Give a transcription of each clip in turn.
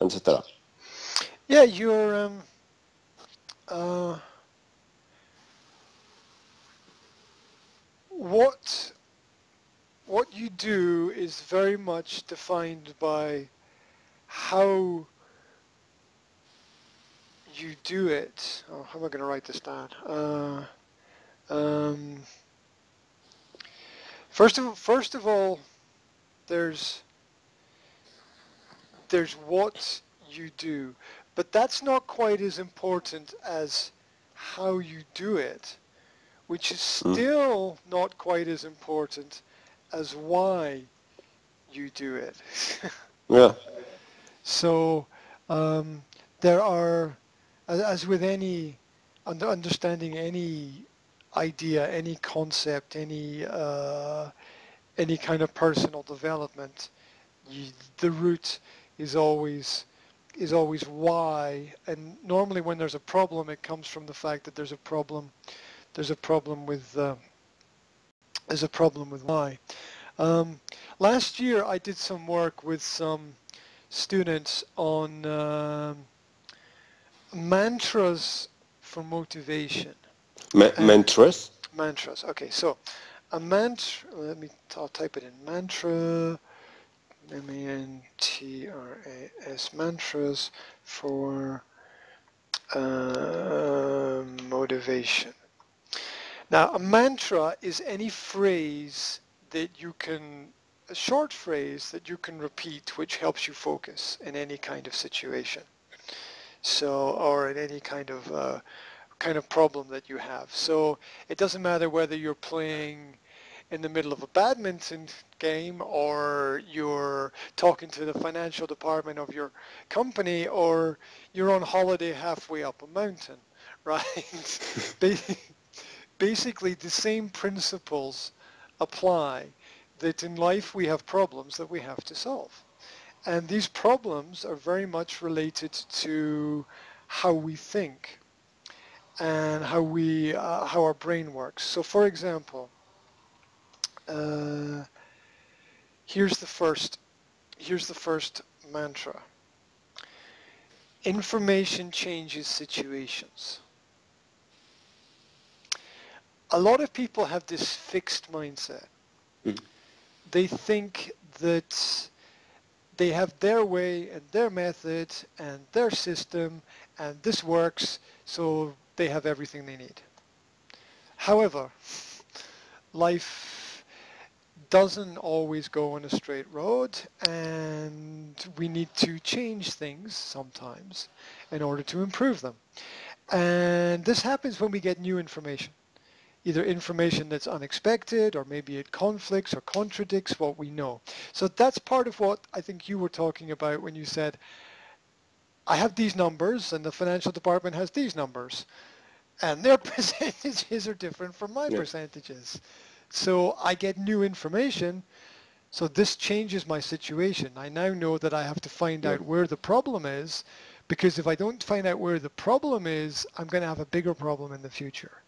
etc. Yeah, you're uh, what you do is very much defined by how you do it. Oh, how am I going to write this down? Um, first of all, there's what you do, but that's not quite as important as how you do it, which is still not quite as important as why you do it. Yeah. So there are, as with any understanding any idea, any concept, any kind of personal development, the root is always why. And normally, when there's a problem, it comes from the fact that there's a problem. There's a problem with why. Last year, I did some work with some students on mantras for motivation. Mantras? Mantras. Okay, so a mantra, I'll type it in. Mantra, M-A-N-T-R-A-S, mantras for motivation. Now, a mantra is any phrase that you can, a short phrase that you can repeat which helps you focus in any kind of situation. So, or in any kind of problem that you have. So it doesn't matter whether you're playing in the middle of a badminton game or you're talking to the financial department of your company or you're on holiday halfway up a mountain, right? Basically, the same principles apply, that in life we have problems that we have to solve. And these problems are very much related to how we think and how our brain works. So, for example, here's the first mantra: information changes situations. A lot of people have this fixed mindset. They think that they have their way and their method and their system and this works, so they have everything they need. However, life doesn't always go on a straight road, and we need to change things sometimes in order to improve them. And this happens when we get new information, either information that's unexpected, or maybe it conflicts or contradicts what we know. So that's part of what I think you were talking about when you said, I have these numbers and the financial department has these numbers, and their percentages are different from my percentages. So I get new information, so this changes my situation. I now know that I have to find out where the problem is, because if I don't find out where the problem is, I'm going to have a bigger problem in the future.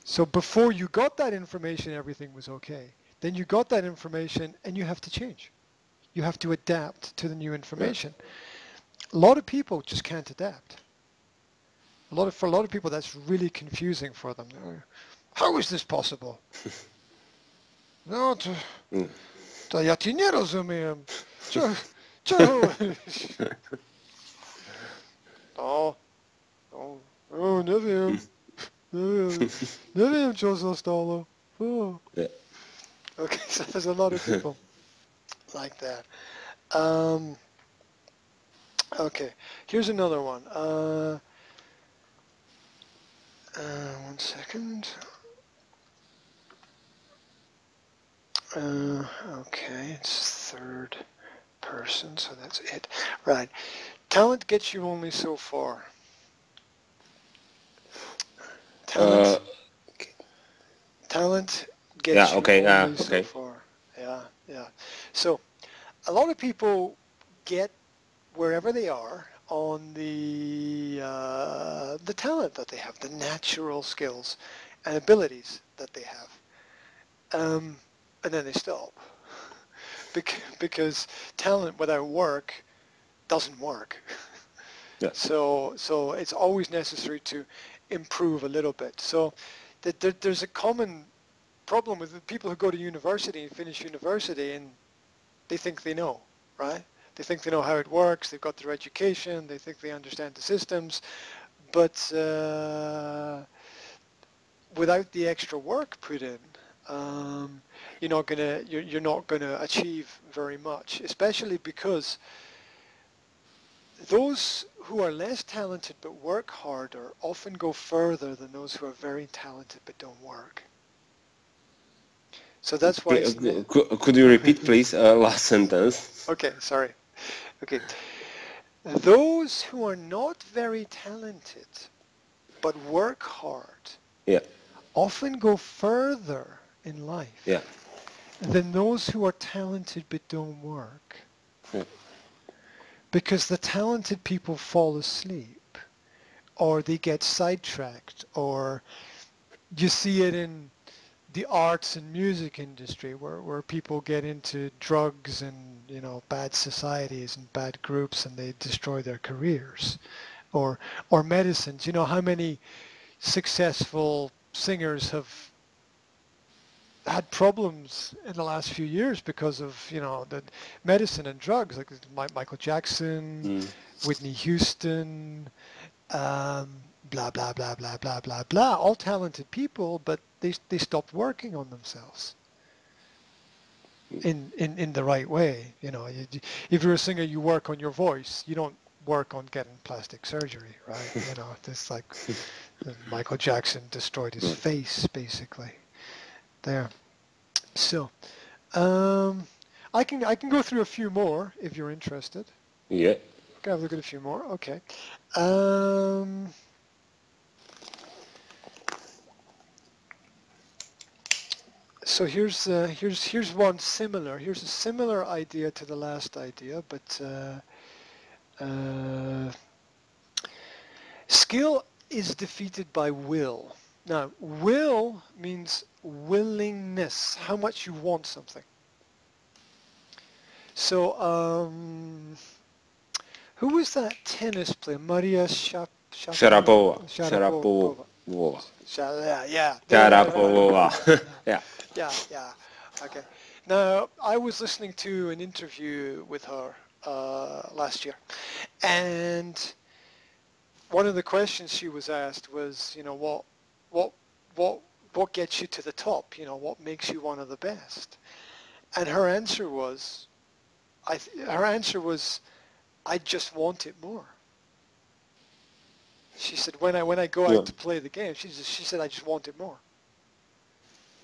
So before you got that information, everything was okay. Then you got that information and you have to change. You have to adapt to the new information. A lot of people just can't adapt. For a lot of people, that's really confusing for them. How is this possible? No, to ja ci nie rozumiem. Nie wiem. Nie wiem, co zostało. Okay, so there's a lot of people like that. Okay, here's another one. One second. Okay, it's third person, so that's it. Right. Talent gets you only so far. Talent gets you only so far. Yeah. So a lot of people get wherever they are on the talent that they have, the natural skills and abilities that they have. And then they stop. Because talent without work doesn't work. Yeah. So it's always necessary to improve a little bit. So there's a common problem with the people who go to university and finish university, and they think they know, right? They think they know how it works. They've got their education. They think they understand the systems, but without the extra work put in, you're not gonna achieve very much. Especially because those who are less talented but work harder often go further than those who are very talented but don't work. So that's why it's Could you repeat, please, last sentence? Okay, sorry. Okay. Those who are not very talented but work hard Yeah. often go further in life Yeah. than those who are talented but don't work. Yeah. Because the talented people fall asleep, or they get sidetracked, or you see it in the arts and music industry where people get into drugs and bad societies and bad groups, and they destroy their careers. Or medicines. How many successful singers have had problems in the last few years because of the medicine and drugs, like Michael Jackson, Whitney Houston, blah blah blah blah blah blah blah. All talented people, but they stopped working on themselves in the right way. If you're a singer, you work on your voice. You don't work on getting plastic surgery, right? It's like Michael Jackson destroyed his face basically. There. So, I can go through a few more if you're interested. Yeah. Okay, I'll look at a few more. Okay. So here's one similar. Here's a similar idea to the last idea, but skill is defeated by will. Now, will means willingness, how much you want something. So, who was that tennis player? Maria Sharapova. Yeah. Sharapova. Yeah. Yeah. Okay. Now, I was listening to an interview with her last year, and one of the questions she was asked was, what gets you to the top? What makes you one of the best? And her answer was, I just want it more. She said, when I go out to play the game, she said, I just want it more.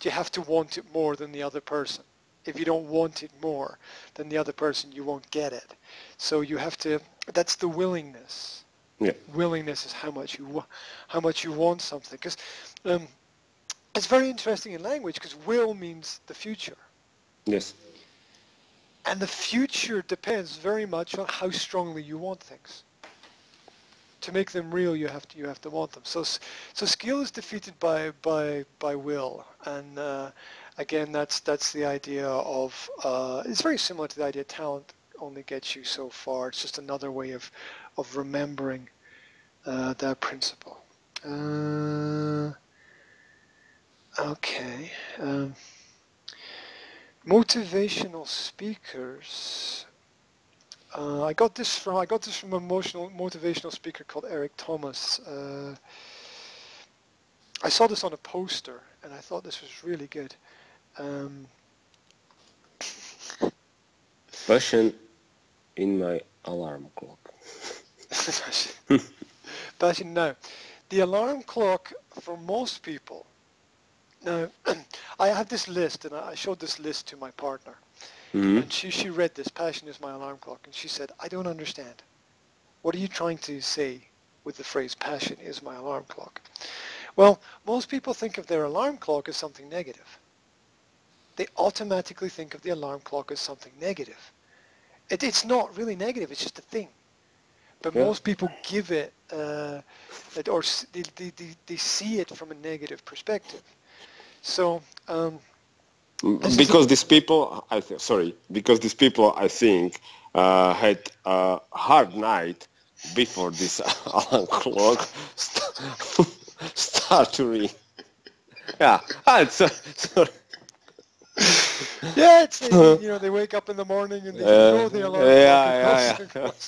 You have to want it more than the other person. If you don't want it more than the other person, you won't get it. So you have to. That's the willingness. Yeah. Willingness is how much you want something. Because it's very interesting in language, because will means the future. Yes. And the future depends very much on how strongly you want things. To make them real, you have to want them. So skill is defeated by will, and again, that's the idea of. It's very similar to the idea talent only gets you so far. It's just another way of remembering that principle. Okay. Motivational speakers. I got this from a motivational speaker called Eric Thomas. I saw this on a poster, and I thought this was really good. Passion in my alarm clock. Passion. Now, the alarm clock for most people. Now, I have this list, and I showed this list to my partner. And she read this, passion is my alarm clock, and she said, I don't understand. What are you trying to say with the phrase passion is my alarm clock? Well, most people think of their alarm clock as something negative. They automatically think of the alarm clock as something negative. It's not really negative, it's just a thing. But most people give it, or they see it from a negative perspective. So, Because these people, because these people, I think, had a hard night before this alarm clock start to ring. Yeah, sorry. Yeah, it's they wake up in the morning and they throw the alarm clock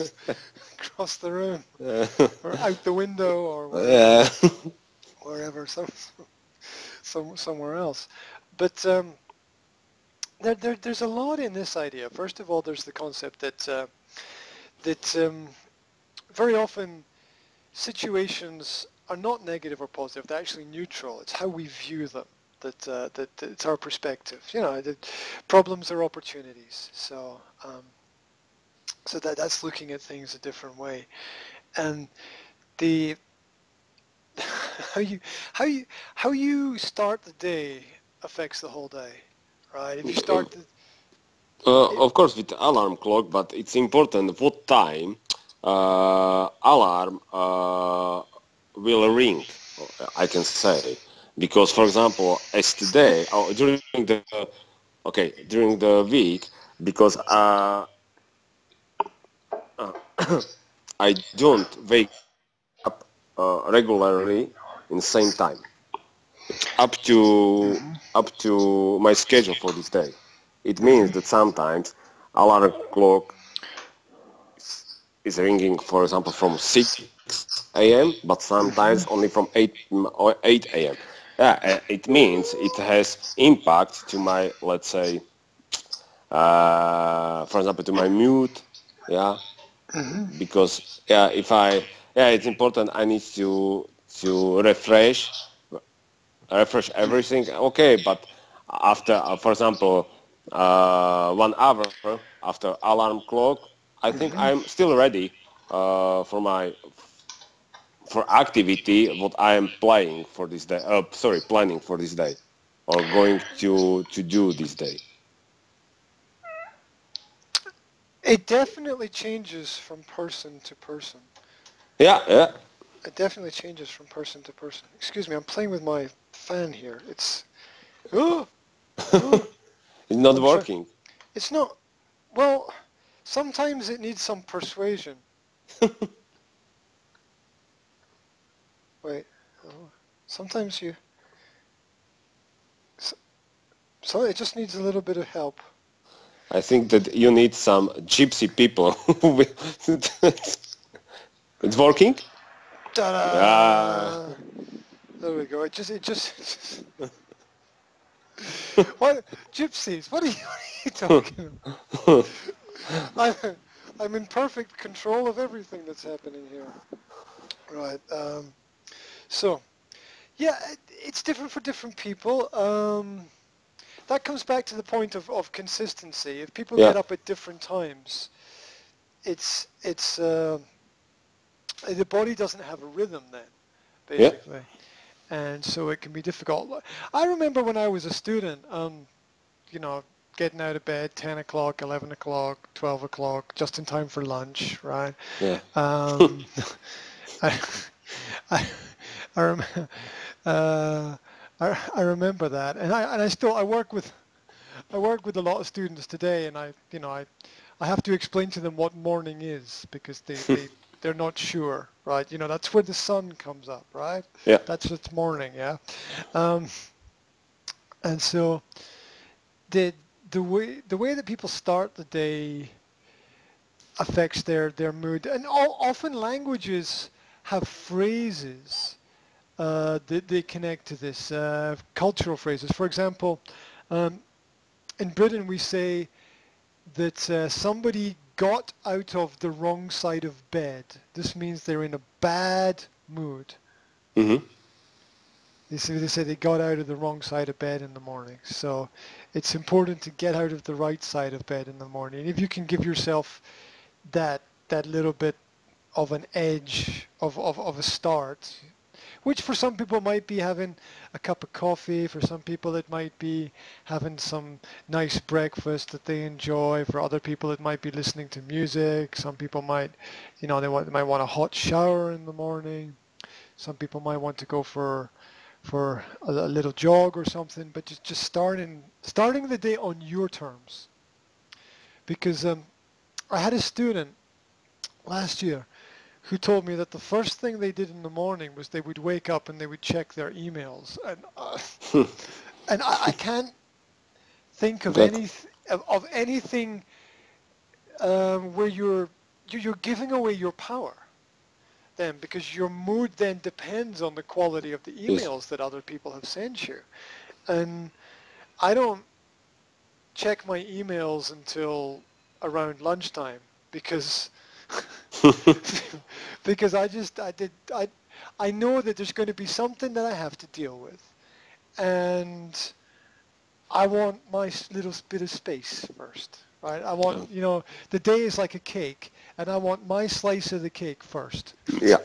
across the room or out the window or wherever somewhere else. But there's a lot in this idea. First of all, there's the concept that very often situations are not negative or positive. They're actually neutral. It's how we view them. That it's our perspective. That problems are opportunities. So that's looking at things a different way. And the how you start the day affects the whole day, right? If you start of course with alarm clock, but it's important what time alarm will ring, I can say. Because, for example, as today, during the week, because I don't wake up regularly in the same time. It's up to my schedule for this day. It means that sometimes alarm clock is ringing, for example, from 6 a.m., but sometimes only from 8 a.m. Yeah, it means it has impact to my, let's say, for example, to my mood, yeah, because it's important. I need to refresh everything. Okay, but after, for example, 1 hour after alarm clock, I think I'm still ready for activity what I am playing for this day. Planning for this day, or going to do this day. It definitely changes from person to person. Yeah. It definitely changes from person to person. Excuse me, I'm playing with my fan here. It's It's not working. It's not. Well, sometimes it needs some persuasion. Wait. Sometimes so it just needs a little bit of help. I think that you need some gypsy people. It's working? Ta-da! There we go. It just. What gypsies? What are you talking about? I'm in perfect control of everything that's happening here. Right. So, yeah, it's different for different people. That comes back to the point of consistency. If people get up at different times, it's the body doesn't have a rhythm then, basically. And so it can be difficult. I remember when I was a student, getting out of bed 10 o'clock, 11 o'clock, 12 o'clock, just in time for lunch, right? Yeah. I remember that, and I work with a lot of students today, and I have to explain to them what morning is because they're not sure, right? That's where the sun comes up, right? Yeah. That's what's morning, yeah. And so the way that people start the day affects their mood, and often languages have phrases that they connect to this, cultural phrases. For example, in Britain we say that somebody got out of the wrong side of bed. This means they're in a bad mood. Mm-hmm. They say they got out of the wrong side of bed in the morning. So it's important to get out of the right side of bed in the morning. If you can give yourself that little bit of an edge of a start, which for some people might be having a cup of coffee. For some people it might be having some nice breakfast that they enjoy. For other people it might be listening to music. Some people might, they might want a hot shower in the morning. Some people might want to go for for a little jog or something, but just starting the day on your terms. Because I had a student last year who told me that the first thing they did in the morning was they would wake up and they would check their emails, and I can't think of That anything where you're giving away your power then, because your mood then depends on the quality of the is emails that other people have sent you. And I don't check my emails until around lunchtime because because I know that there's going to be something that I have to deal with, and I want my little bit of space first, right? I want, the day is like a cake, and I want my slice of the cake first. yeah.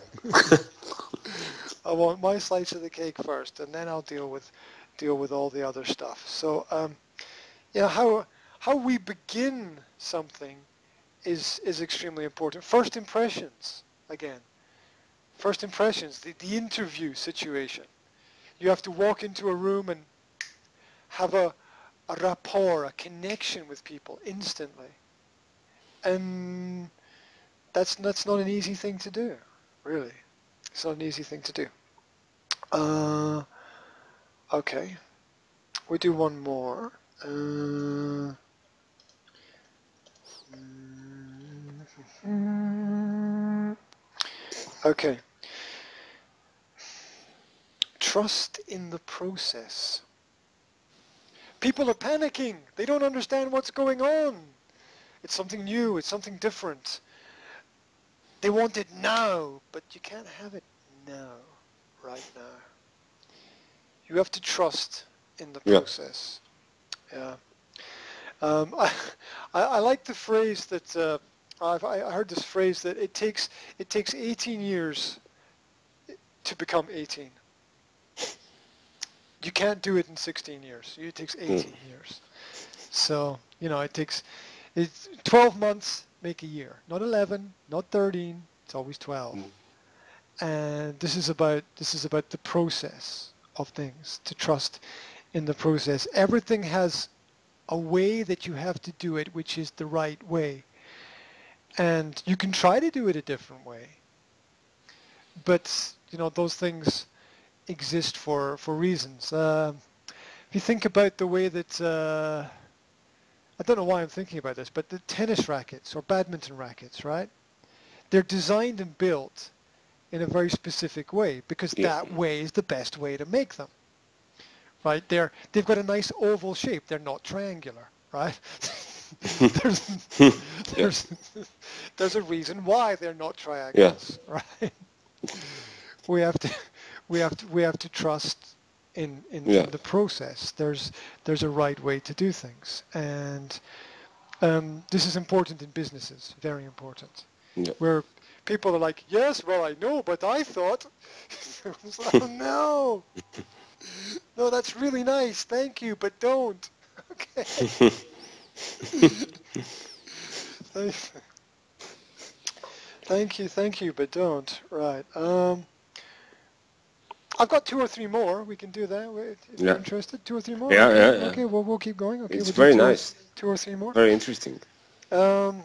I want my slice of the cake first, and then I'll deal with all the other stuff. So, how we begin something is extremely important. First impressions, again. First impressions, the interview situation. You have to walk into a room and have a rapport, a connection with people instantly. And that's not an easy thing to do, really. It's not an easy thing to do. Okay. We do one more. Okay. Trust in the process. People are panicking. They don't understand what's going on. It's something new. It's something different. They want it now, but you can't have it now, right now. You have to trust in the process. Yeah. I like the phrase that I heard this phrase that it takes 18 years to become 18. You can't do it in 16 years. It takes 18 years. So, it's 12 months make a year. Not 11, not 13, it's always 12. And this is about the process of things, to trust in the process. Everything has a way that you have to do it, which is the right way. And you can try to do it a different way. But, those things exist for reasons. If you think about the way that, I don't know why I'm thinking about this, but the tennis rackets or badminton rackets, right? They're designed and built in a very specific way because that way is the best way to make them, right? They've got a nice oval shape. They're not triangular, right? There's a reason why they're not triangles, right? We have to trust in the process. There's a right way to do things, and this is important in businesses, very important. Where people are like, yes, well, I know, but I thought. Oh, no, that's really nice, thank you, but don't. Okay. Thank you, but don't. Right. I've got 2 or 3 more. We can do that if you're interested. 2 or 3 more. Yeah, okay. Okay, well, we'll keep going. Okay, it's we'll very do nice. 2 or 3 more. Very interesting. Okay,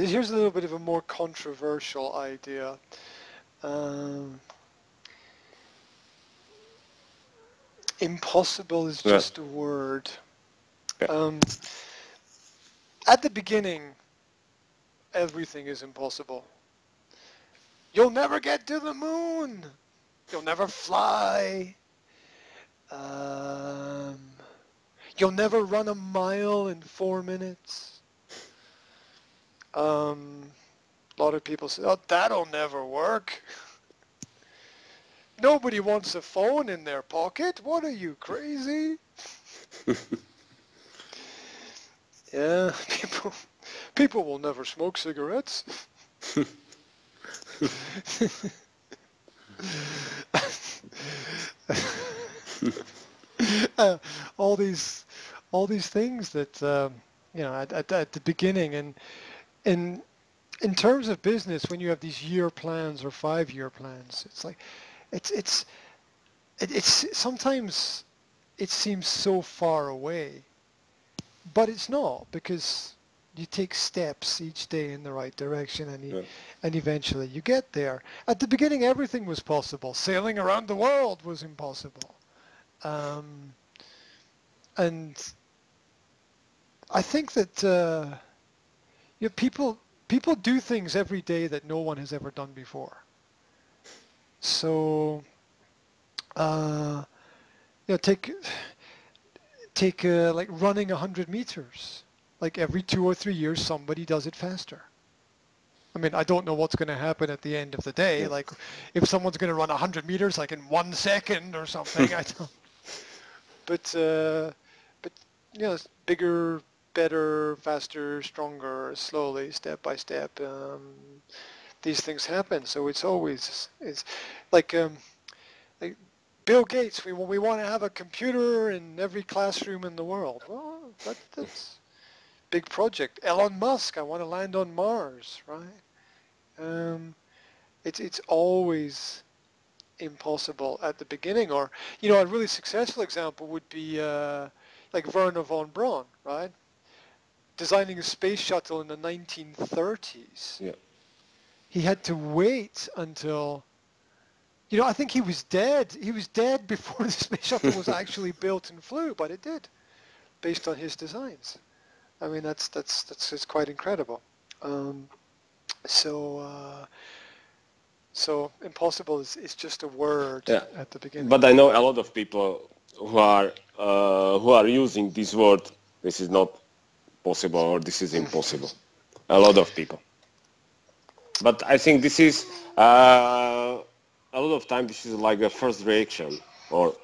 here's a little bit of a more controversial idea. Impossible is just a word. At the beginning, everything is impossible. You'll never get to the moon. You'll never fly. You'll never run a mile in 4 minutes. A lot of people say, oh, that'll never work. Nobody wants a phone in their pocket. What are you, crazy? Yeah, people will never smoke cigarettes. All these things that at the beginning, and in terms of business, when you have these year plans or 5-year plans, it's like, it's sometimes it seems so far away, but it's not, because you take steps each day in the right direction, and eventually you get there. At the beginning, everything was possible. Sailing around the world was impossible. And I think that people do things every day that no one has ever done before. So take like running 100 meters. Like every 2 or 3 years, somebody does it faster. I mean, I don't know what's going to happen at the end of the day. Like if someone's going to run 100 meters like in 1 second or something, I don't. But bigger, better, faster, stronger, slowly, step by step. These things happen. So it's like Bill Gates. We want to have a computer in every classroom in the world. Well, that's big project. Elon Musk, I want to land on Mars, right? It's always impossible at the beginning. Or a really successful example would be like Werner von Braun, right? Designing a space shuttle in the 1930s. Yeah. He had to wait until, I think he was dead. He was dead before the space shuttle was actually built and flew, but it did, based on his designs. I mean, that's quite incredible. So impossible is just a word at the beginning. But I know a lot of people who are using this word. This is not possible, or this is impossible. A lot of people. But I think this is a lot of time. This is like a first reaction, or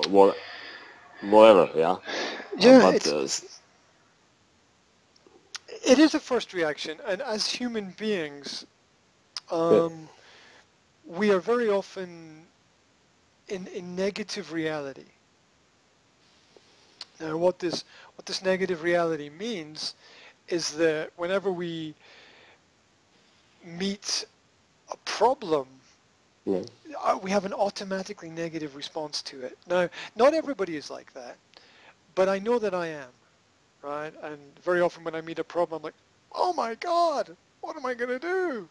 whatever. Yeah. Yeah. It is a first reaction, and as human beings, we are very often in negative reality. Now, what this negative reality means is that whenever we meet a problem, we have an automatically negative response to it. Now, not everybody is like that, but I know that I am. Right? And very often when I meet a problem, I'm like, oh my God, what am I going to do?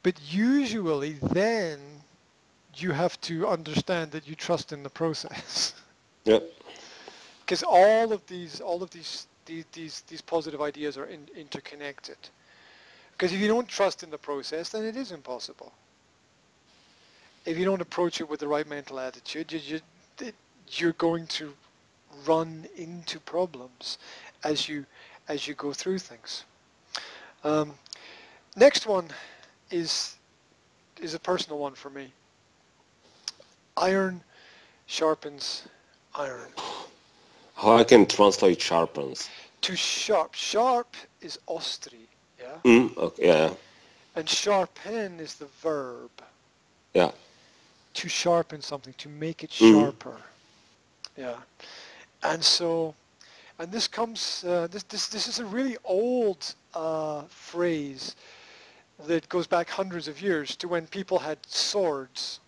But usually then you have to understand that you trust in the process. Yeah. Because all of these positive ideas are interconnected. Because if you don't trust in the process, then it is impossible. If you don't approach it with the right mental attitude, you're going to run into problems as you go through things. Next one is a personal one for me. Iron sharpens iron. How I can translate sharpens? To sharp. Sharp is ostri, yeah? Okay, yeah. And sharpen is the verb. Yeah. To sharpen something, to make it sharper. Yeah. And so, and this comes, this is a really old phrase that goes back hundreds of years to when people had swords.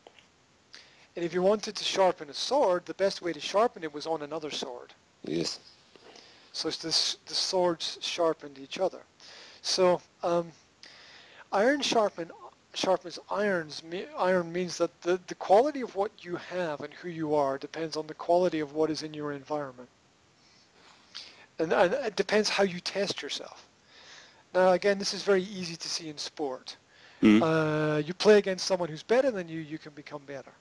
And if you wanted to sharpen a sword, the best way to sharpen it was on another sword. Yes. So the swords sharpened each other. So iron sharpens iron means that the quality of what you have and who you are depends on the quality of what is in your environment. And it depends how you test yourself. Now, again, this is very easy to see in sport. You play against someone who's better than you, you can become better.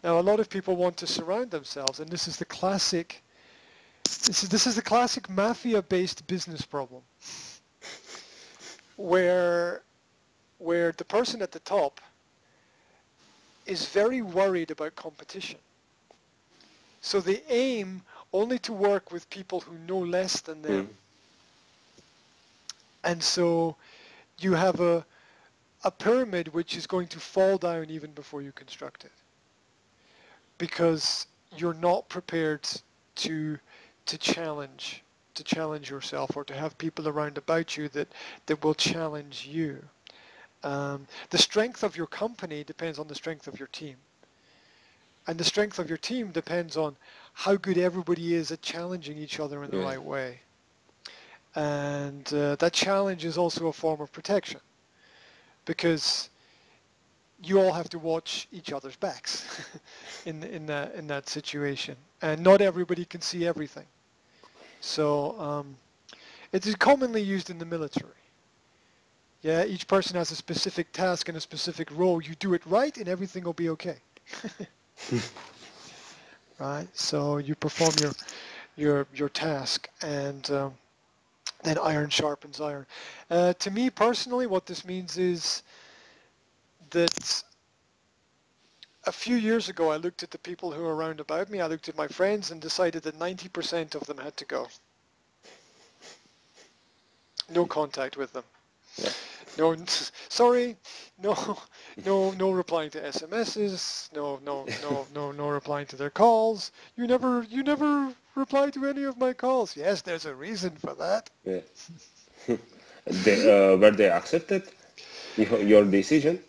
Now, a lot of people want to surround themselves, and this is the classic mafia-based business problem, where the person at the top is very worried about competition. So they aim only to work with people who know less than them. And so you have a pyramid which is going to fall down even before you construct it, because you're not prepared to challenge to challenge yourself, or to have people around about you that will challenge you. The strength of your company depends on the strength of your team. And the strength of your team depends on how good everybody is at challenging each other in the right way. And that challenge is also a form of protection, because you all have to watch each other's backs in that situation, and not everybody can see everything. So it is commonly used in the military. Yeah, each person has a specific task and a specific role. You do it right, and everything will be okay. Right. So you perform your task, and then iron sharpens iron. To me personally, what this means is that a few years ago, I looked at the people who are around about me. I looked at my friends and decided that 90% of them had to go. No contact with them. Yeah. No, sorry, no replying to SMSs, no replying to their calls. You never reply to any of my calls. Yes, there's a reason for that. Yeah. Were they accepted your decision?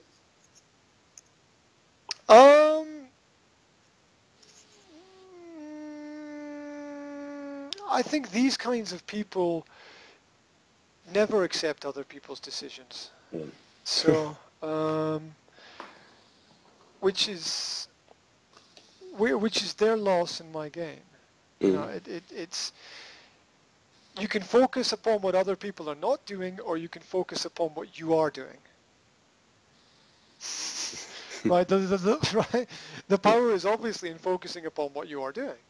I think these kinds of people never accept other people's decisions. So, which is their loss in my gain. You know, it's you can focus upon what other people are not doing, or you can focus upon what you are doing. Right? Right? The power is obviously in focusing upon what you are doing.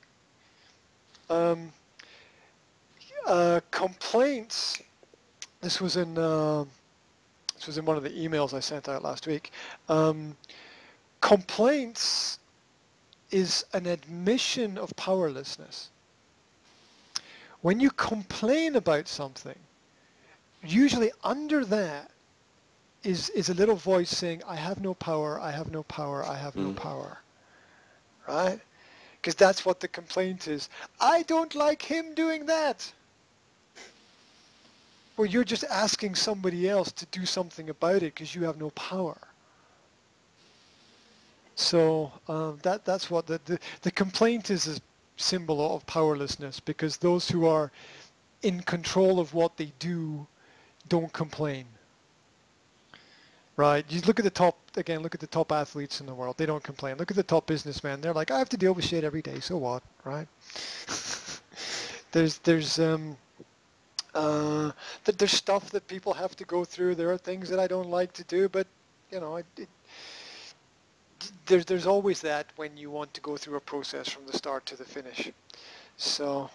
Complaints. This was in one of the emails I sent out last week. Complaints is an admission of powerlessness. When you complain about something, usually under that is a little voice saying, I have no power, I have no power, I have no power. Right? Because that's what the complaint is. I don't like him doing that. Well, you're just asking somebody else to do something about it because you have no power. So that's what the complaint is, a symbol of powerlessness, because those who are in control of what they do don't complain. Right? You look at the top athletes in the world. They don't complain. Look at the top businessmen. They're like, I have to deal with shit every day. So what? Right? There's stuff that people have to go through. There are things that I don't like to do, but you know, there's always that when you want to go through a process from the start to the finish. So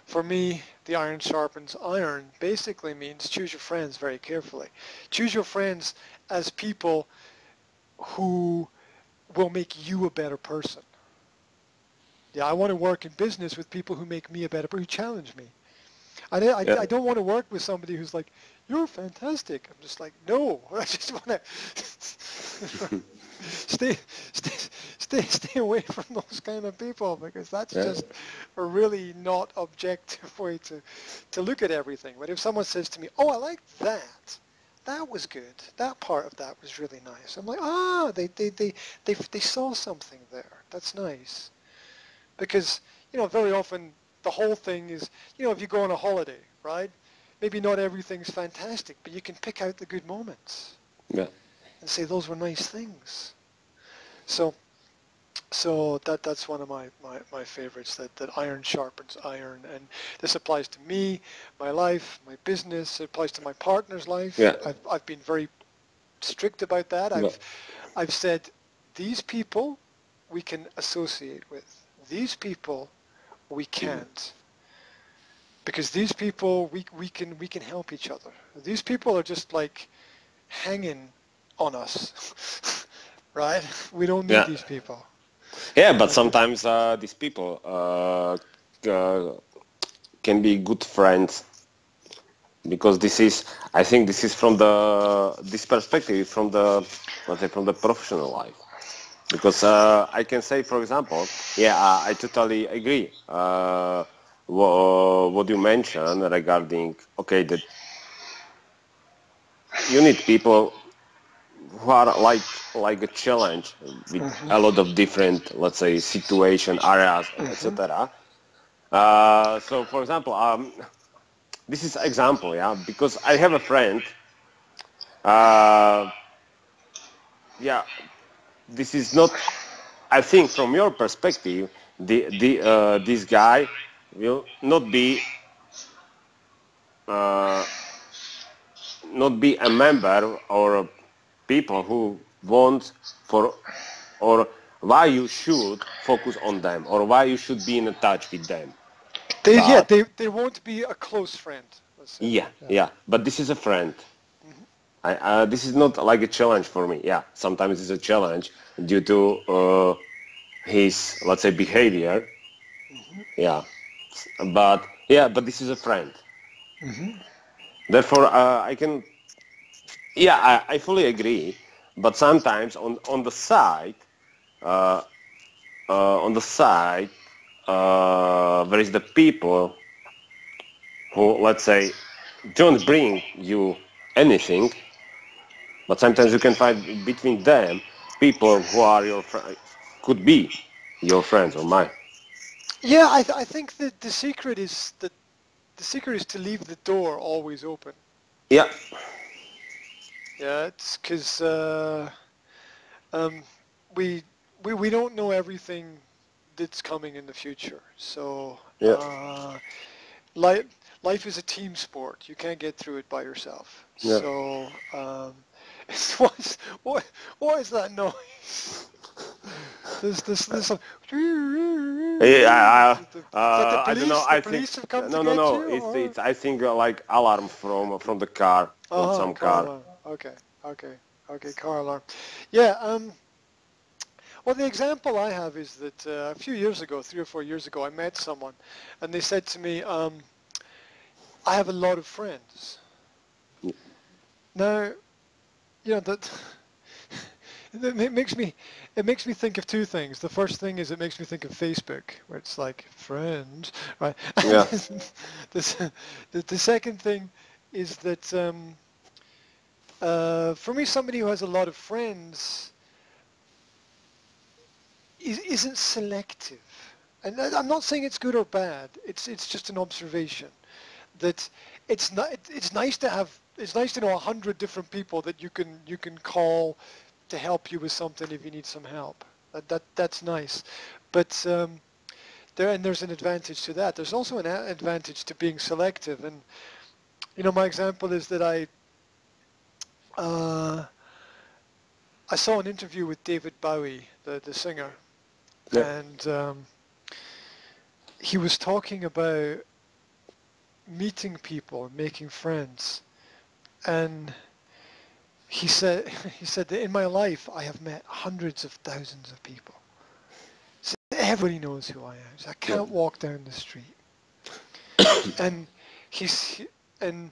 for me, the iron sharpens iron basically means choose your friends very carefully. Choose your friends as people who will make you a better person. Yeah, I want to work in business with people who make me a better person, who challenge me. I don't want to work with somebody who's like, you're fantastic. I'm just like, no, I just want to stay away from those kind of people, because that's just a really not objective way to look at everything. But if someone says to me, oh, I like that. That was good. That part of that was really nice. I'm like, they saw something there. That's nice. Because, you know, very often the whole thing is, you know, if you go on a holiday, right? Maybe not everything's fantastic, but you can pick out the good moments. Yeah. And say those were nice things. So that's one of my favorites, that iron sharpens iron. And this applies to me, my life, my business. It applies to my partner's life. Yeah. I've been very strict about that. I've said, these people we can associate with. These people we can't. Because these people, we can help each other. These people are just like hanging on us, right? We don't need these people. Yeah, but sometimes these people can be good friends, because I think this is from this perspective, from the professional life. Because I can say, for example, yeah, I totally agree. What you mentioned regarding, okay, that you need people who are like a challenge with a lot of different, let's say, situation areas, etc. So, for example, this is example, yeah, because I have a friend. Uh, yeah, this is not. I think from your perspective, this guy will uh, not be a member or a people who want for or why you should focus on them or why you should be in touch with them. Yeah, But they won't be a close friend, let's say. yeah, Yeah. yeah. But this is a friend. Hmm. This is not like a challenge for me. Yeah, sometimes it's a challenge due to his, let's say, behavior. Hmm. Yeah, but yeah, but this is a friend. Hmm. Therefore, I can. Yeah, I fully agree. But sometimes on the side, uh, on the side, there is the people who, let's say, don't bring you anything, but sometimes you can find between them people who are your could be your friends or mine. Yeah, I think that the secret is to leave the door always open. Yeah, Yeah, it's because um, we we don't know everything that's coming in the future. So yeah, life life is a team sport. You can't get through it by yourself. yeah. So what what is that noise? This Yeah, is that the I don't know. police? The I think police have come to no, no, get no. you, or? It's I think like alarm from the car from Uh-huh, some car car. alarm. Okay, okay, okay, car alarm. Yeah. Well, the example I have is that a few years ago, 3 or 4 years ago, I met someone, and they said to me, "I have a lot of friends." Now, that it makes me think of two things. The first thing is it makes me think of Facebook, where it's like friends, right? Yeah, the, the second thing is that for me, somebody who has a lot of friends isn't selective. And I'm not saying it's good or bad. It's just an observation that it's nice to have it's nice to know 100 different people that you can call to help you with something if you need some help. That's nice, but there's an advantage to that. There's also an advantage to being selective. And my example is that uh, I saw an interview with David Bowie, the singer, yeah, and he was talking about meeting people, making friends, and he said he said that in my life I have met hundreds of thousands of people. So everybody knows who I am. So I yeah, can't walk down the street. And he's and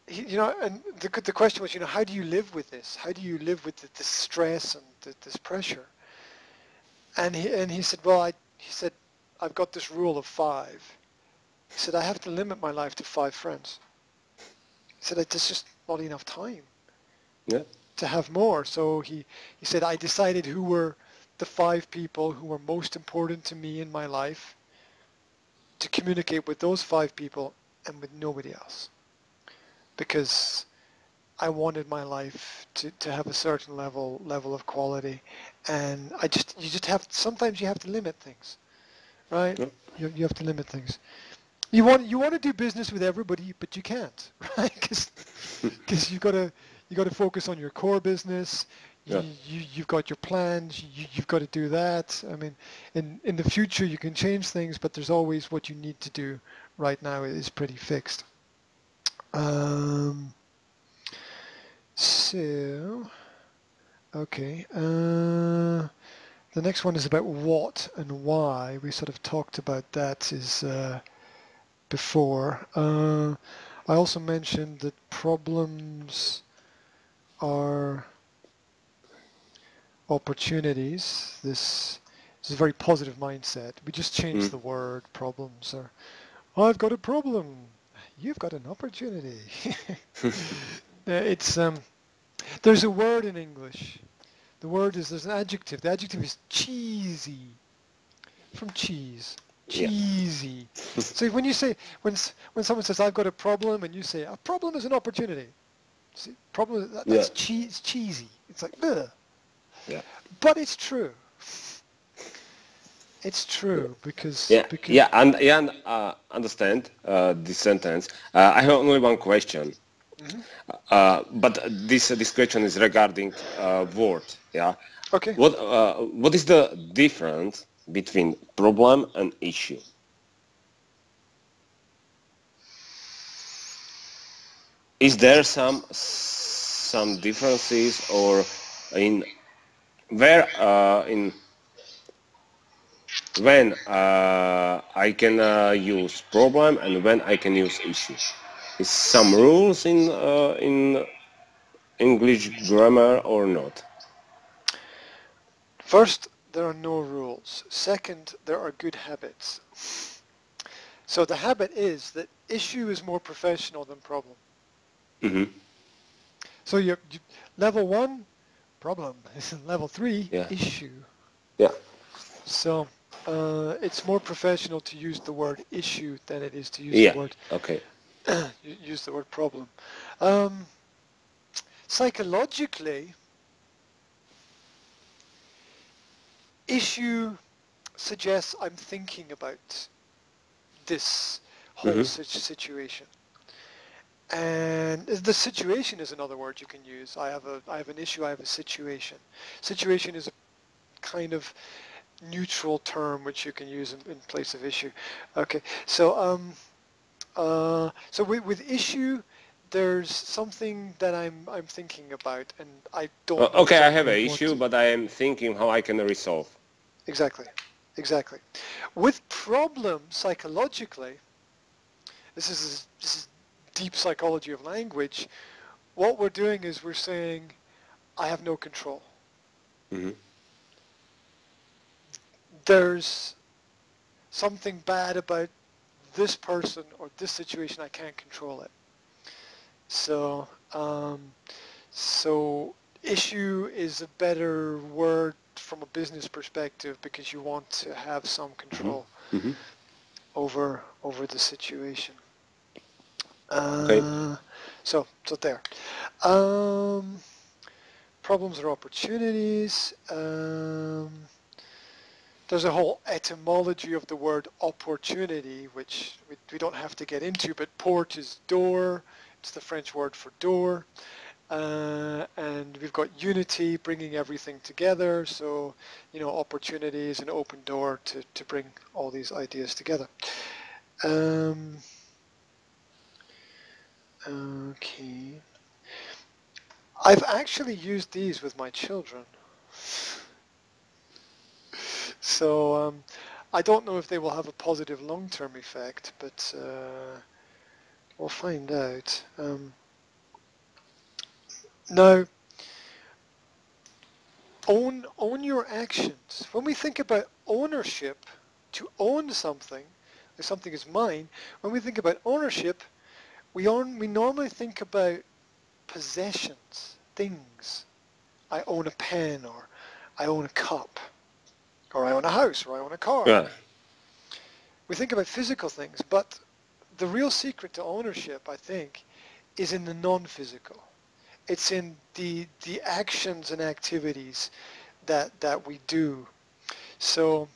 and the question was, how do you live with this? How do you live with the stress and this pressure? And he said, well, he said, I've got this rule of five. He said, I have to limit my life to 5 friends. He said, there's just not enough time yeah, to have more. So he said, I decided who were the 5 people who were most important to me in my life, to communicate with those 5 people and with nobody else, because I wanted my life to have a certain level of quality. And you just have, sometimes you have to limit things, right? yeah, You have to limit things. You want to do business with everybody, but you can't, right? Because you got to focus on your core business. yeah. You've got your plans. You've got to do that. I mean, in the future you can change things, but there's always what you need to do right now is pretty fixed. Um, so okay. The next one is about what and why. We sort of talked about that is before. I also mentioned that problems are opportunities. This is a very positive mindset. We just change Mm. the word problems. Or I've got a problem. You've got an opportunity. It's there's a word in English. The word is there's an adjective. The adjective is cheesy, from cheese. Yeah. Cheesy. So when you say when someone says I've got a problem and you say a problem is an opportunity. See, problem Yeah. that's cheesy. It's like ugh. Yeah. But it's true. It's true because And understand this sentence. I have only one question. Mhm. But this question is regarding word. Yeah. Okay. What is the difference between problem and issue? Is there some differences, or in where in when I can use problem and when I can use issue? Is some rules in English grammar or not? First, there are no rules. Second, there are good habits. So the habit is that issue is more professional than problem. Mm-hmm. So you level 1, problem. Level 3, Yeah. issue. Yeah. So it's more professional to use the word issue than it is to use Yeah. the word Okay. use the word problem. Psychologically, issue suggests I'm thinking about this whole Mm-hmm. situation. And the situation is another word you can use. I have an issue, I have a situation. Situation is a kind of neutral term which you can use in place of issue. Okay, so so with issue, there's something that I'm thinking about, and I don't know Okay, I have exactly an what issue, to. but I am thinking how I can resolve. Exactly, exactly. With problem, psychologically, this is deep psychology of language. What we're doing is we're saying, I have no control. Mm-hmm. There's something bad about this person or this situation. I can't control it. So, so issue is a better word from a business perspective because you want to have some control Mm-hmm. over the situation. Okay. So there. Um, problems or opportunities. There's a whole etymology of the word opportunity, which we don't have to get into, but port is door. It's the French word for door. And we've got unity, bringing everything together. So, opportunity is an open door to bring all these ideas together. Okay. I've actually used these with my children. So I don't know if they will have a positive long-term effect, but we'll find out. Now, own your actions. When we think about ownership, to own something, if something is mine, when we think about ownership, we normally think about possessions, things. I own a pen, or I own a cup, or I own a house, or I own a car. Yeah. We think about physical things, but the real secret to ownership, I think, is in the non-physical. It's in the actions and activities that we do. So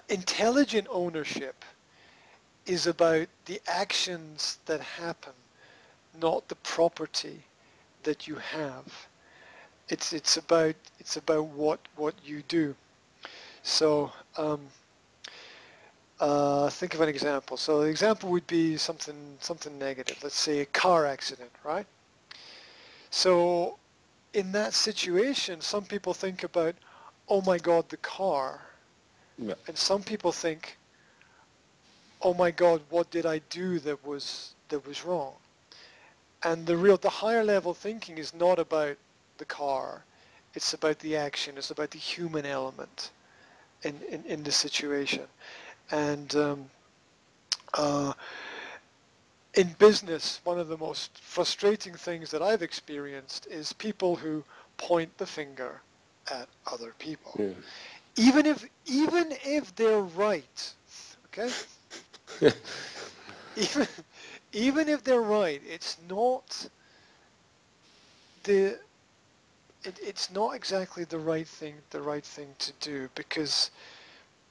intelligent ownership is about the actions that happen, not the property that you have. It's about what you do. So think of an example. So the example would be something negative. Let's say a car accident, right? So in that situation, some people think about, oh my God, the car. Yeah. And some people think, oh my God, what did I do that was wrong? And the higher level thinking is not about the car. It's about the action. It's about the human element in the situation. And in business, one of the most frustrating things that I've experienced is people who point the finger at other people. Yeah. Even if they're right, okay? even if they're right, it's not it's not exactly the right thing to do, because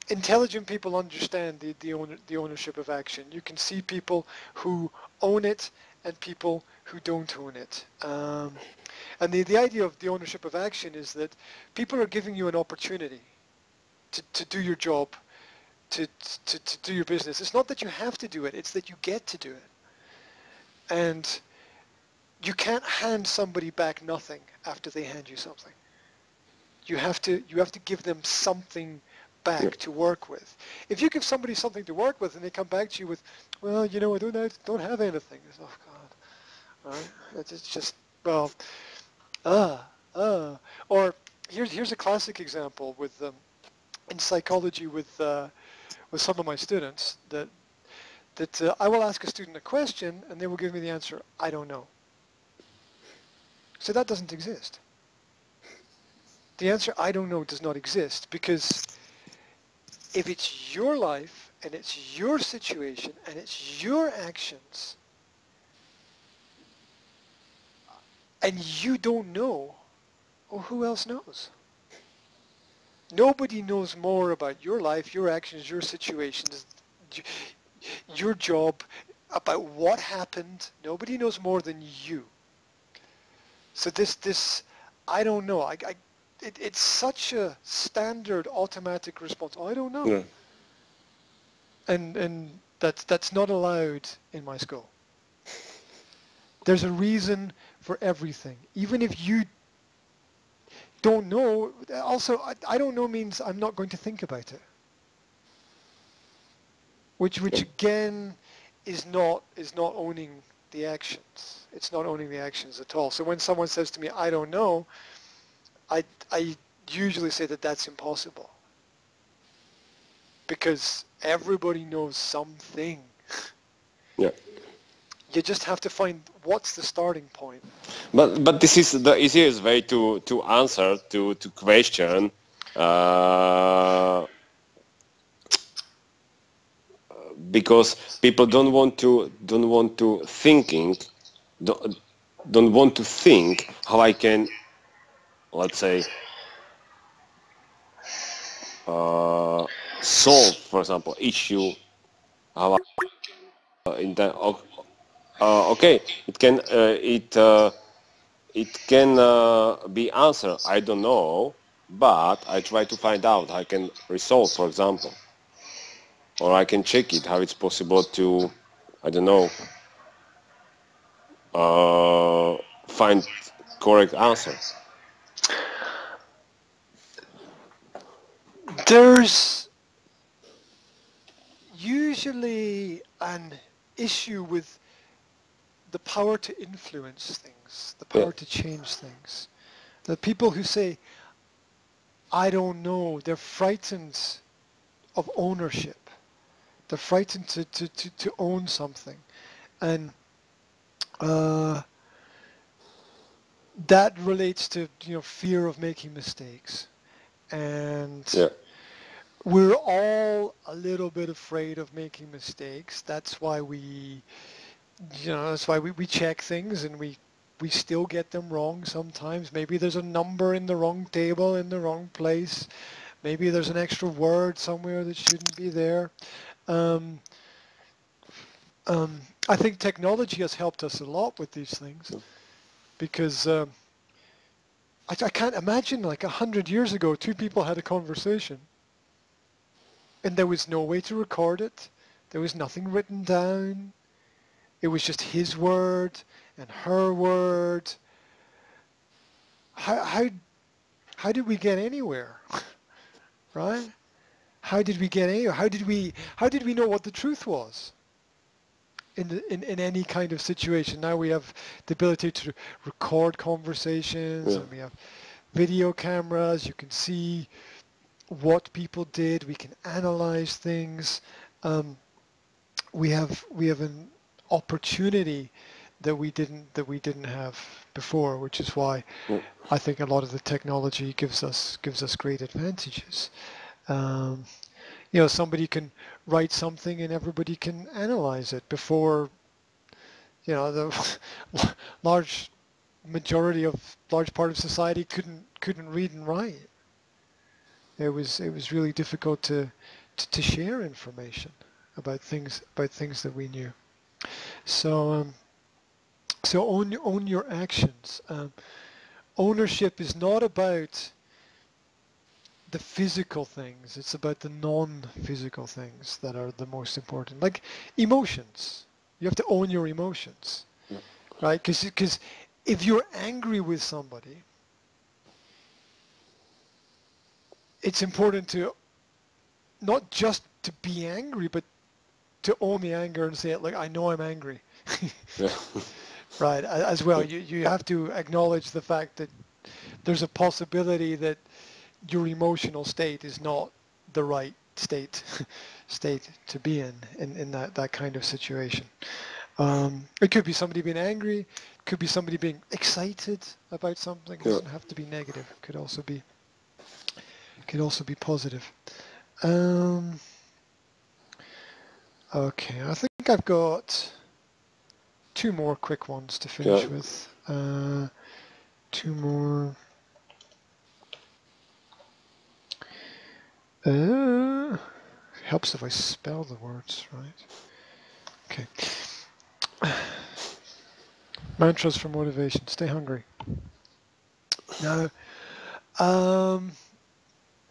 intelligent people understand the ownership of action. You can see people who own it and people who don't own it. And the idea of the ownership of action is that people are giving you an opportunity to do your job, to do your business. It's not that you have to do it, it's that you get to do it. And you can't hand somebody back nothing after they hand you something. You have to give them something back to work with. If you give somebody something to work with and they come back to you with, well, I don't have anything. It's, oh God, all right? It's just, well, Or here's a classic example with in psychology with some of my students that I will ask a student a question and they will give me the answer, I don't know. So that doesn't exist. The answer, I don't know, does not exist, because if it's your life and it's your situation and it's your actions and you don't know, well, who else knows? Nobody knows more about your life, your actions, your situations, your job, about what happened. Nobody knows more than you. So this I don't know. It's such a standard automatic response. I don't know. Yeah. And that's not allowed in my school. There's a reason for everything. Even if you don't know, also I don't know means I'm not going to think about it. Which again is not owning the actions. It's not owning the actions at all. So when someone says to me, I don't know, I usually say that that's impossible. Because everybody knows something. Yeah. You just have to find what's the starting point. But this is the easiest way to answer to question. Because people don't want to think how I can, let's say, solve, for example, issue. How in the okay, it can be answered. I don't know, but I try to find out how I can resolve, for example. Or I can check it, how it's possible to, I don't know, find correct answer. There's usually an issue with the power to influence things, the power to change things. The people who say, I don't know, they're frightened of ownership. They're frightened to own something. And that relates to fear of making mistakes. And we're all a little bit afraid of making mistakes. That's why we check things, and we still get them wrong sometimes. Maybe there's a number in the wrong table, in the wrong place. Maybe there's an extra word somewhere that shouldn't be there. I think technology has helped us a lot with these things, because I can't imagine, like 100 years ago, two people had a conversation and there was no way to record it. There was nothing written down. It was just his word and her word. How did we get anywhere? Right? How did we get anywhere? How did we know what the truth was? in any kind of situation. Now we have the ability to record conversations, and we have video cameras. You can see what people did. We can analyze things. We have an opportunity that we didn't have before, which is why I think a lot of the technology gives us great advantages. Somebody can write something and everybody can analyze it before, the large part of society couldn't read and write. It was really difficult to share information about things that we knew. So own your actions. Ownership is not about the physical things. It's about the non-physical things that are the most important. Like emotions. You have to own your emotions, right? Because if you're angry with somebody, it's important to not just to be angry, but to own the anger and say it like, I know I'm angry. Right, as well. You have to acknowledge the fact that there's a possibility that your emotional state is not the right state to be in that kind of situation. It could be somebody being angry, it could be somebody being excited about something. It doesn't have to be negative. It could also be positive. Okay, I think I've got 2 more quick ones to finish with. 2 more. Helps if I spell the words right. Okay. Mantras for motivation. Stay hungry. Now,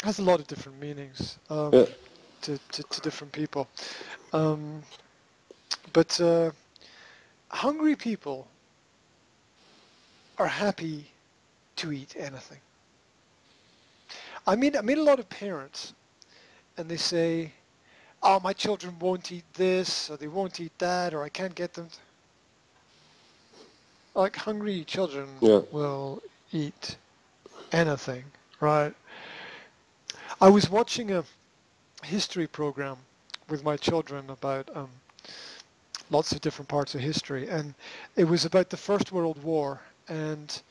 has a lot of different meanings to different people. But hungry people are happy to eat anything. I meet a lot of parents, and they say, "Oh, my children won't eat this, or they won't eat that, or I can't get them." Like hungry children will eat anything, right? I was watching a history program with my children about lots of different parts of history, and it was about the First World War, and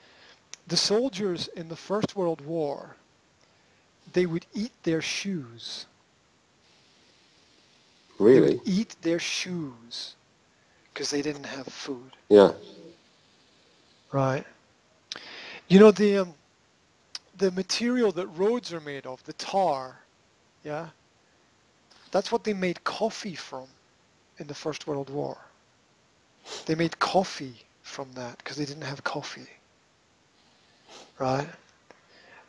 the soldiers in the First World War, they would eat their shoes. Really? They would eat their shoes because they didn't have food. Yeah. Right. You know, the material that roads are made of, the tar, yeah, that's what they made coffee from in the First World War. They made coffee from that because they didn't have coffee. Right?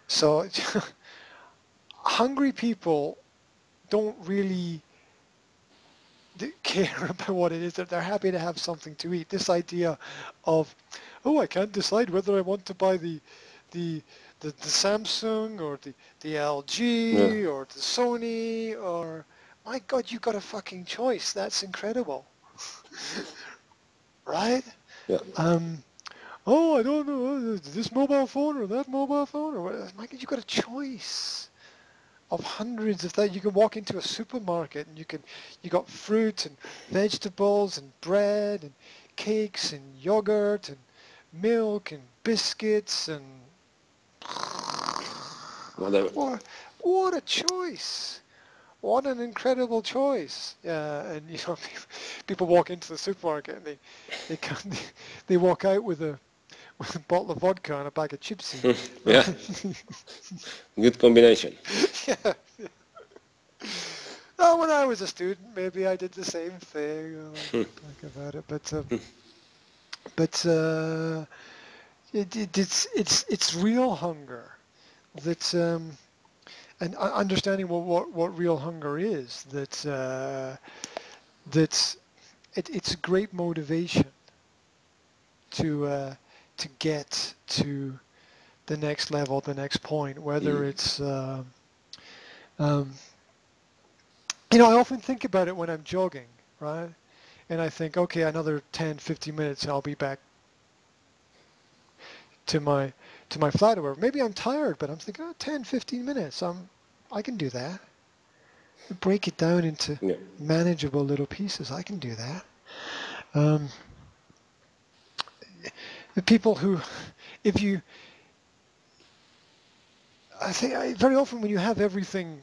So hungry people don't really care about what it is. They're happy to have something to eat. This idea of, oh, I can't decide whether I want to buy the Samsung or the LG or the Sony, or, my God, you got a fucking choice. That's incredible. Right? Yeah. Oh, I don't know, this mobile phone or that mobile phone, or what? My God, you got a choice of hundreds of that. You can walk into a supermarket and you got fruit and vegetables and bread and cakes and yogurt and milk and biscuits and Whatever. What a choice. What an incredible choice. Yeah, and you know, people walk into the supermarket and they walk out with a bottle of vodka and a bag of chips. Yeah. Good combination. Yeah. Oh, when I was a student, maybe I did the same thing. Think about it, but it's real hunger. That and understanding what real hunger is. It's a great motivation to get to the next level, the next point, whether it's, I often think about it when I'm jogging, right? and I think, okay, another 10, 15 minutes, and I'll be back to my flat or whatever. Maybe I'm tired, but I'm thinking, oh, 10, 15 minutes. I can do that. Break it down into Yeah. manageable little pieces. I can do that. Um, the people who, if you, I think very often when you have everything,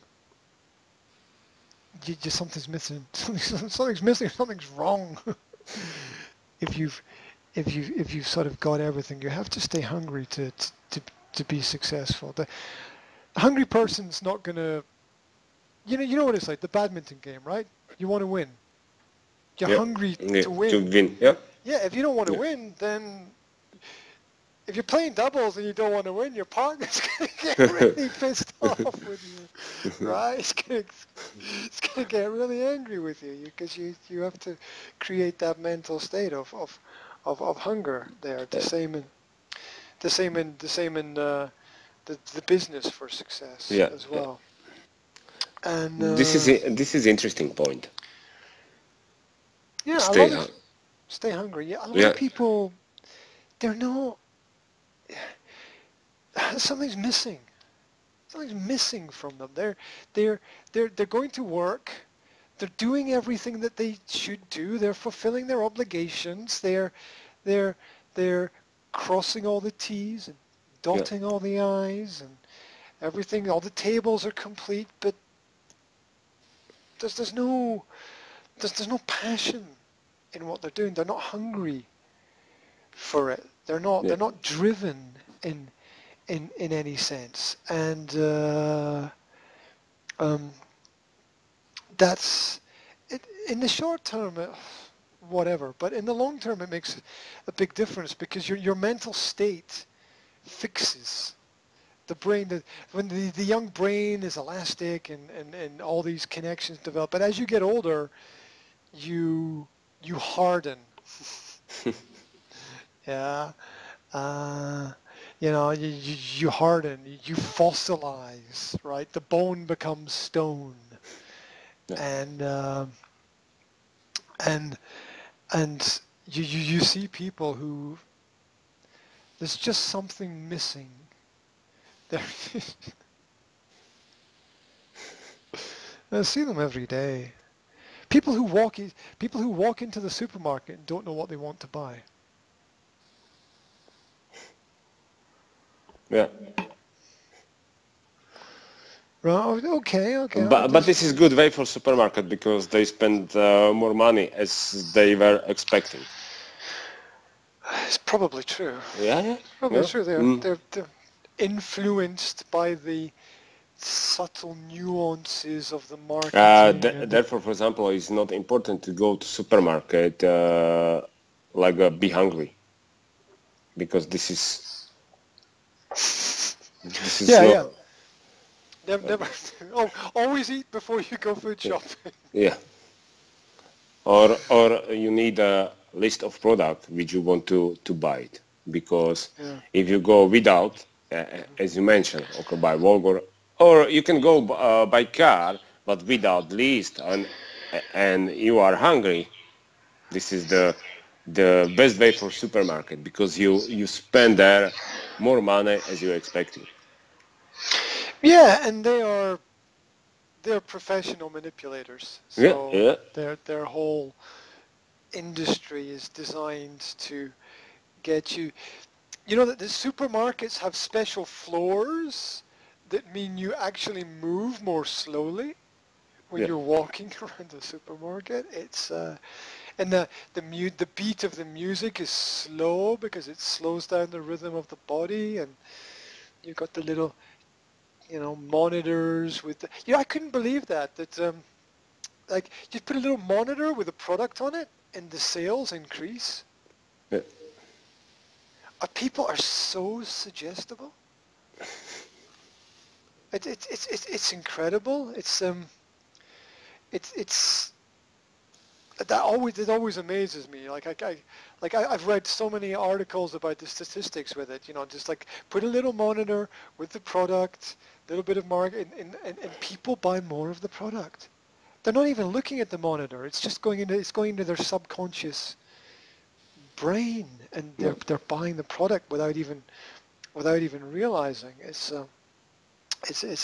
just something's missing. Something's missing. Something's wrong. if you've sort of got everything, you have to stay hungry to be successful. The hungry person's not gonna. You know what it's like, the badminton game, right? You want to win. You're Yeah. hungry Yeah. to win. To win. Yeah. Yeah, if you don't want to Yeah. win, then if you're playing doubles and you don't want to win, your partner's going to get really pissed off with you, right? It's going to get really angry with you because you have to create that mental state of hunger there. The same in the business for success Yeah. as well. And This is interesting point. yeah, Stay. stay hungry. Yeah, a lot Yeah. of people, they're not. Something's missing. Something's missing from them. They're going to work. They're doing everything that they should do. They're fulfilling their obligations. They're crossing all the T's and dotting all the I's and everything. All the tables are complete, but there's no passion in what they're doing. They're not hungry for it. They're not driven in any sense, and that's it. In the short term, whatever, but in the long term, it makes a big difference because your mental state fixes the brain. When the young brain is elastic and all these connections develop, but as you get older, you harden. Yeah. You harden, you fossilize, right? The bone becomes stone, and you see people who there's just something missing. There, I see them every day. People who walk into the supermarket and don't know what they want to buy. Yeah. Right. Okay. But this is good way for supermarket because they spend more money as they were expecting. It's probably true. Yeah. Probably true. They're influenced by the subtle nuances of the marketing. Therefore, for example, it's not important to go to supermarket be hungry, because this is yeah. Never. Always eat before you go food shopping. Yeah. Or you need a list of products which you want to buy it, because if you go without, as you mentioned, okay, by Volvo, or you can go by car, but without list, and you are hungry. This is the best way for supermarket, because you spend there more money as you expected. Yeah, and they're professional manipulators. So their whole industry is designed to get you. You know that the supermarkets have special floors that mean you actually move more slowly when you're walking around the supermarket. It's and the beat of the music is slow because it slows down the rhythm of the body, and you've got the little monitors with I couldn't believe that like you put a little monitor with a product on it and the sales increase. People are so suggestible. It's incredible. It always amazes me. I've read so many articles about the statistics with it. Just like put a little monitor with the product, little bit of market, and people buy more of the product they're not even looking at the monitor. It's just going into their subconscious brain, and Yeah. they're buying the product without even realizing. It's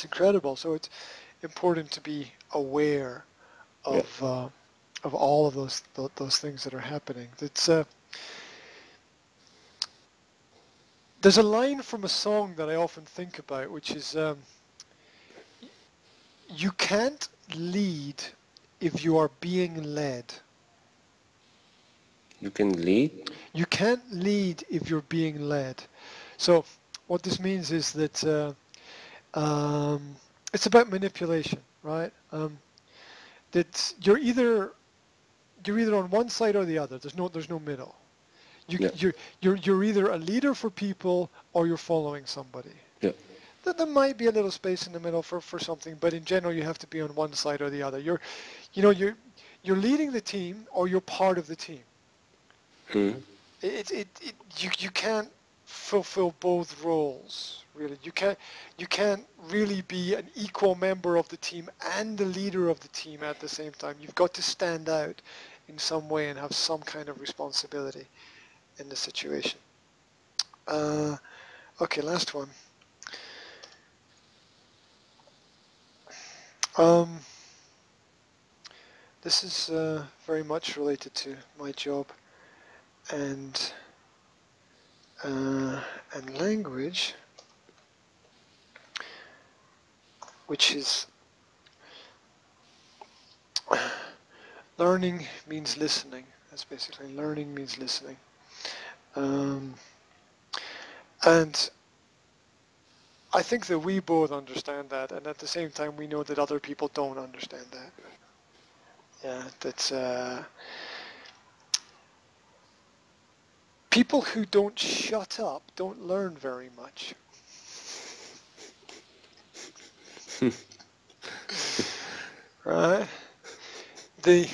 incredible. So it's important to be aware Yeah. of all of those things that are happening. There's a line from a song that I often think about, which is, you can't lead if you are being led. You can lead. You can't lead if you're being led. So what this means is that it's about manipulation, right? That you're either on one side or the other. There's no middle. Yeah. You're either a leader for people or you're following somebody. Yeah. There might be a little space in the middle for something, but in general you have to be on one side or the other. You're leading the team or you're part of the team. Mm. You can't fulfill both roles, really. You can't really be an equal member of the team and the leader of the team at the same time. You've got to stand out in some way and have some kind of responsibility in the situation. Okay, last one. This is very much related to my job and language, which is learning means listening. That's basically learning means listening. And I think that we both understand that, and at the same time we know that other people don't understand that. Yeah, that's people who don't shut up don't learn very much. Right? The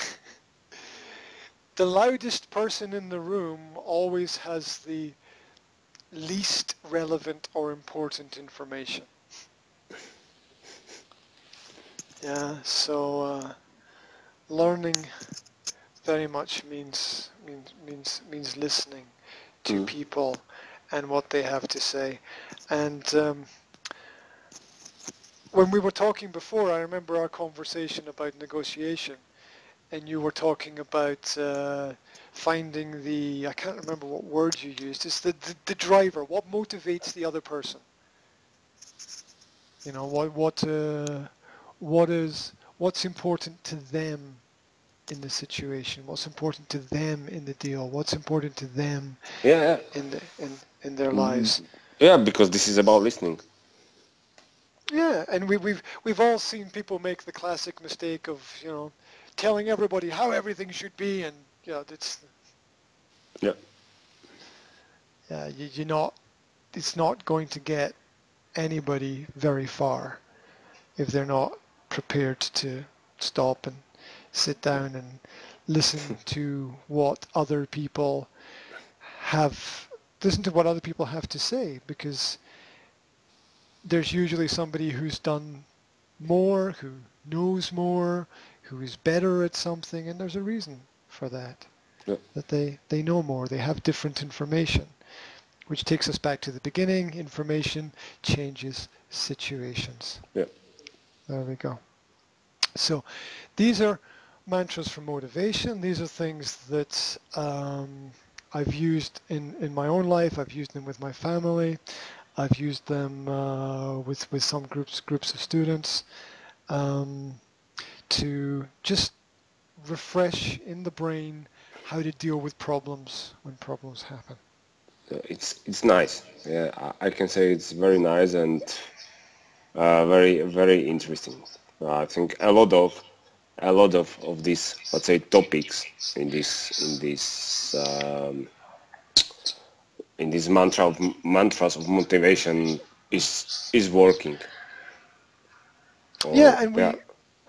loudest person in the room always has the least relevant or important information. Yeah, so learning very much means listening to people and what they have to say. And when we were talking before, I remember our conversation about negotiation, and you were talking about finding I can't remember what word you used, it's the driver, what motivates the other person. You know, what's important to them in the situation, what's important to them in the deal, what's important to them in their lives. Yeah, because this is about listening. Yeah, and we've all seen people make the classic mistake of, you know, telling everybody how everything should be, and it's it's not going to get anybody very far if they're not prepared to stop and sit down and listen to what other people have to say, because there's usually somebody who's done more, who knows more, who is better at something, and there's a reason for that. Yeah. That they know more, they have different information, which takes us back to the beginning. Information changes situations. Yeah. There we go. So these are mantras for motivation. These are things that I've used in my own life. I've used them with my family. I've used them with some groups of students to just refresh in the brain how to deal with problems when problems happen. It's nice. Yeah, I can say it's very nice and very, very interesting. I think a lot of these, let's say, topics in this mantras of motivation is working. Yeah, and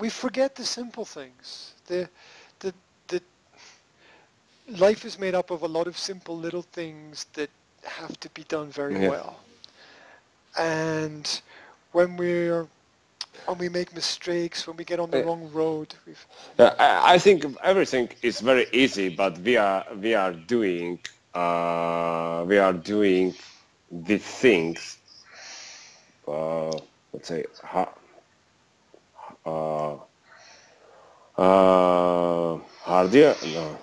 we forget the simple things. The life is made up of a lot of simple little things that have to be done very well. And when we're when we make mistakes, when we get on the wrong road. I think everything is very easy, but we are doing the things. Let's say harder, no,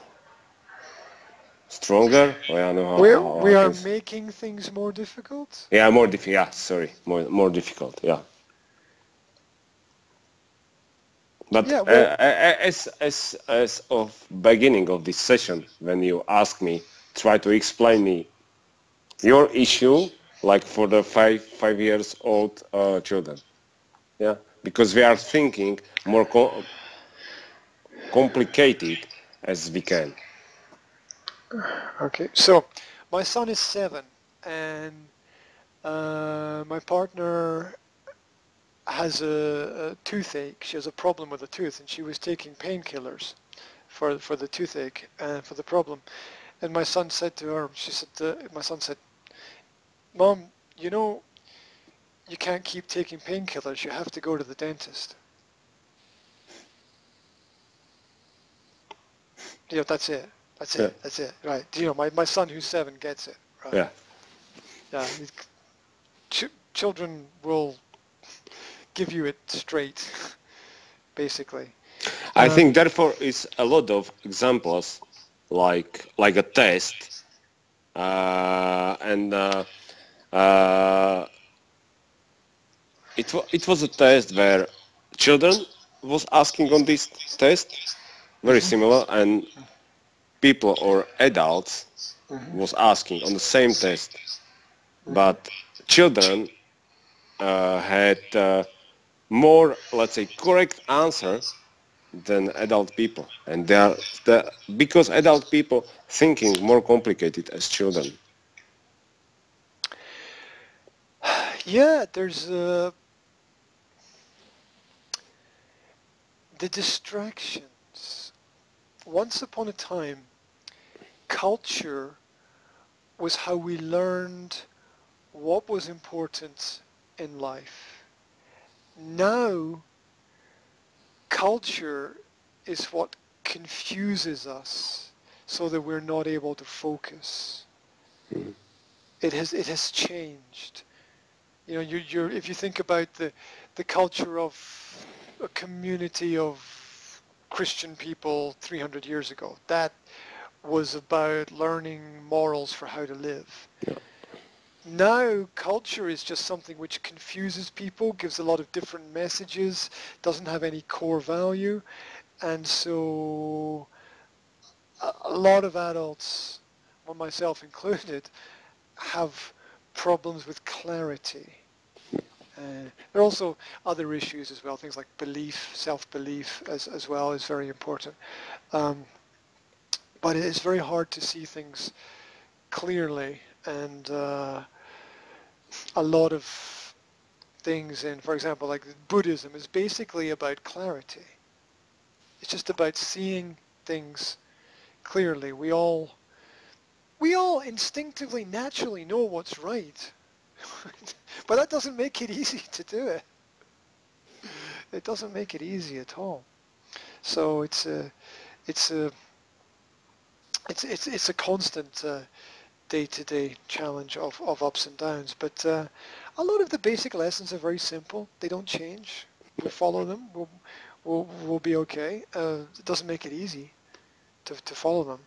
stronger. I don't know how We I are can. making things more difficult. Yeah, more difficult. Yeah, sorry, more difficult. Yeah. But Yeah, well, as of beginning of this session, when you ask me, try to explain me your issue, like for the five years old children, yeah, because we are thinking more complicated as we can. okay. So my son is 7, and my partner has a toothache. She has a problem with a tooth, and she was taking painkillers for the toothache and for the problem. And my son said to her, my son said, "Mom, you know, you can't keep taking painkillers. You have to go to the dentist." That's it. That's Yeah, it. That's it. Right. My son who's 7 gets it. Right. yeah. Yeah. Children will give you it straight, basically. I think therefore is a lot of examples like a test and it was a test where children was asking on this test, very similar, and people or adults was asking on the same test, but children had more, let's say, correct answer than adult people, and because adult people thinking more complicated as children. Yeah, there's the distractions. Once upon a time, culture was how we learned what was important in life. Now, culture is what confuses us so that we're not able to focus. It has changed. If you think about the culture of a community of Christian people 300 years ago, that was about learning morals for how to live. Yeah. Now, culture is just something which confuses people, gives a lot of different messages, doesn't have any core value, and so a lot of adults, well, myself included, have problems with clarity. There are also other issues as well, things like belief, self-belief as well is very important. But it is very hard to see things clearly, and a lot of things in, for example, like Buddhism is basically about clarity. It's just about seeing things clearly. We all instinctively, naturally know what's right. But that doesn't make it easy to do it. It doesn't make it easy at all. So it's a constant day-to-day challenge of ups and downs. But a lot of the basic lessons are very simple. They don't change. We follow them. We'll be okay. It doesn't make it easy to follow them.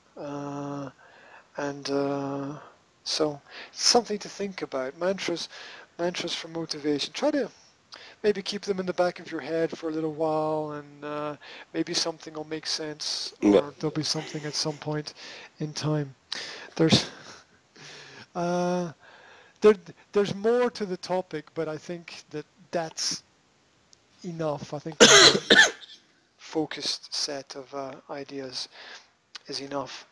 So it's something to think about. Mantras for motivation. Try to maybe keep them in the back of your head for a little while, and maybe something will make sense, Yeah. or there'll be something at some point in time. There's there's more to the topic, but I think that's enough. I think a focused set of ideas is enough.